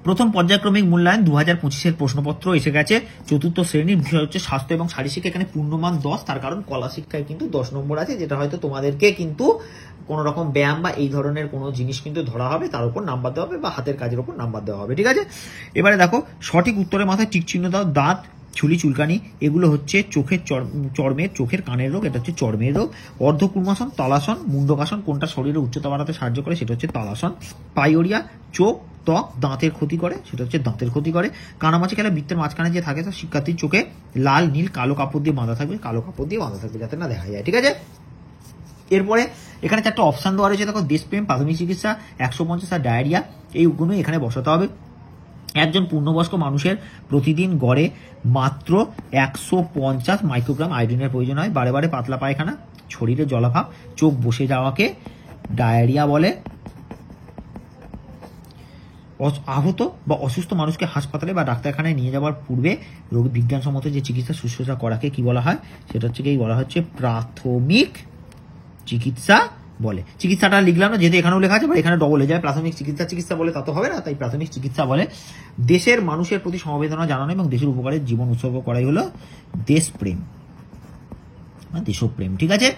প্রথম পর্যায়ক্রমিক মূল্যায়ন 2025-এর প্রশ্নপত্র এসে গেছে। চতুর্থ শ্রেণীর বিষয় হচ্ছে স্বাস্থ্য এবং শারীর শিক্ষা। এখানে পূর্ণমান 10, তার কারণ কলা শিক্ষায় কিন্তু 10 নম্বর আছে, যেটা হয়তো তোমাদেরকে কিন্তু কোনো রকম ব্যায়াম বা এই ধরনের কোনো জিনিস কিন্তু ধরা হবে, তার উপর নাম্বার দেওয়া হবে, বা হাতের কাজের উপর নাম্বার দেওয়া হবে। ঠিক আছে, এবারে দেখো সঠিক উত্তরের মাথায় টিক চিহ্ন দাও। দাঁত, ছুলি, চুলকানি এগুলো হচ্ছে চোখের চর্মের, চোখের কানের রোগ, এটা হচ্ছে চর্মের রোগ। অর্ধকুর্মাসন, তালাসন, মুন্ডকাসন কোনটা শরীরের উচ্চতা বাড়াতে সাহায্য করে, সেটা হচ্ছে তালাসন। পাইওরিয়া চোখ, ত্বক, দাঁতের ক্ষতি করে, সেটা হচ্ছে দাঁতের ক্ষতি করে। কানামাছি খেলা বৃত্তের মাঝখানে যে থাকে, তো শিক্ষার্থীর চোখে লাল, নীল, কালো কাপড় দিয়ে বাঁধা থাকবে, কালো কাপড় দিয়ে বাঁধা থাকবে যাতে না দেখা যায়। ঠিক আছে, এরপরে এখানে 4টা অপশান দেওয়া রয়েছে। দেখো দেশপ্রেম, প্রাথমিক চিকিৎসা, 150 আর ডায়রিয়া, এইগুলো এখানে বসাতে হবে। একজন পূর্ণবয়স্ক মানুষের প্রতিদিন গড়ে মাত্র 150 মাইক্রোগ্রাম আয়োডিনের প্রয়োজন হয়। বারে বারে পাতলা পায়খানা, শরীরে জলাভাব, চোখ বসে যাওয়াকে ডায়রিয়া বলে। আহত বা অসুস্থ মানুষকে হাসপাতালে বা ডাক্তারখানায় নিয়ে যাওয়ার পূর্বে রোগী বিজ্ঞানসম্মত যে চিকিৎসা শুশ্রূষা করাকে কি বলা হয়, সেটা হচ্ছে কি বলা হচ্ছে প্রাথমিক চিকিৎসা বলে। চিকিৎসাটা লিখলাম না, যেহেতু এখানেও লেখা আছে, বা এখানে ডবল হয়ে যায়, প্রাথমিক চিকিৎসা বলে তা তো হবে না, তাই প্রাথমিক চিকিৎসা বলে। দেশের মানুষের প্রতি সমবেদনা জানানো এবং দেশের উপকারে জীবন উৎসর্গ করাই হলো দেশপ্রেম, দেশপ্রেম। ঠিক আছে,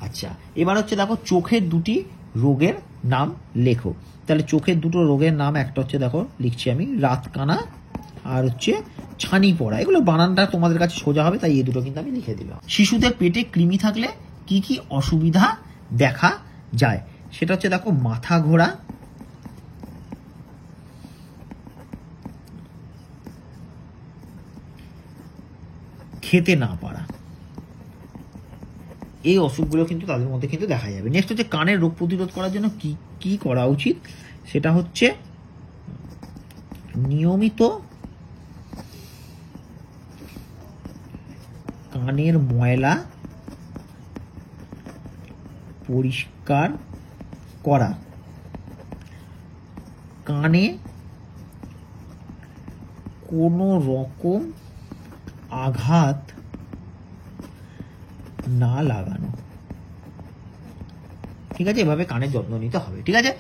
আচ্ছা এবার হচ্ছে দেখো চোখের দুটি রোগের নাম লেখো। তাহলে চোখের দুটো রোগের নাম, একটা হচ্ছে দেখো লিখছি আমি রাতকানা, আর হচ্ছে ছানি পড়া। এগুলো বানানটা তোমাদের কাছে সোজা হবে, তাই এই দুটো কিন্তু আমি লিখে দিলাম। শিশুদের পেটে কৃমি থাকলে কি কি অসুবিধা দেখা যায়, সেটা হচ্ছে দেখো মাথা ঘোরা, খেতে না পারা, এই অসুখগুলো কিন্তু তাদের মধ্যে কিন্তু দেখা যাবে। নেক্সট হচ্ছে কানের রোগ প্রতিরোধ করার জন্য কি কি করা উচিত, সেটা হচ্ছে নিয়মিত কানের ময়লা পরিষ্কার করা, কানে কোনো রকম আঘাত না লাগানো। ঠিক আছে, এভাবে কানের যত্ন নিতে হবে। ঠিক আছে,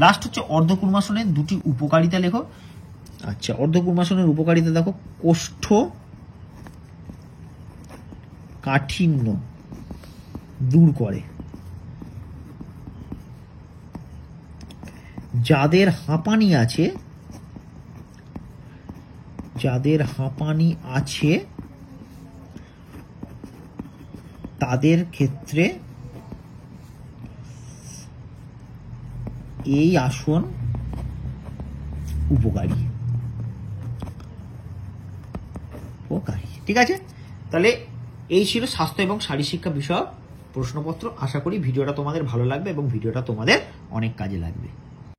লাস্ট হচ্ছে অর্ধকুর্মাসনের দুটি উপকারিতা লেখো। আচ্ছা, অর্ধকুর্মাসনের উপকারিতা দেখো কোষ্ঠ কাঠিন্য দূর করে, যাদের হাঁপানি আছে তাদের ক্ষেত্রে এই আসন উপকারী। ঠিক আছে, তাহলে এই ছিল স্বাস্থ্য এবং শারীর শিক্ষা বিষয়ক প্রশ্নপত্র। আশা করি ভিডিওটা তোমাদের ভালো লাগবে এবং ভিডিওটা তোমাদের অনেক কাজে লাগবে।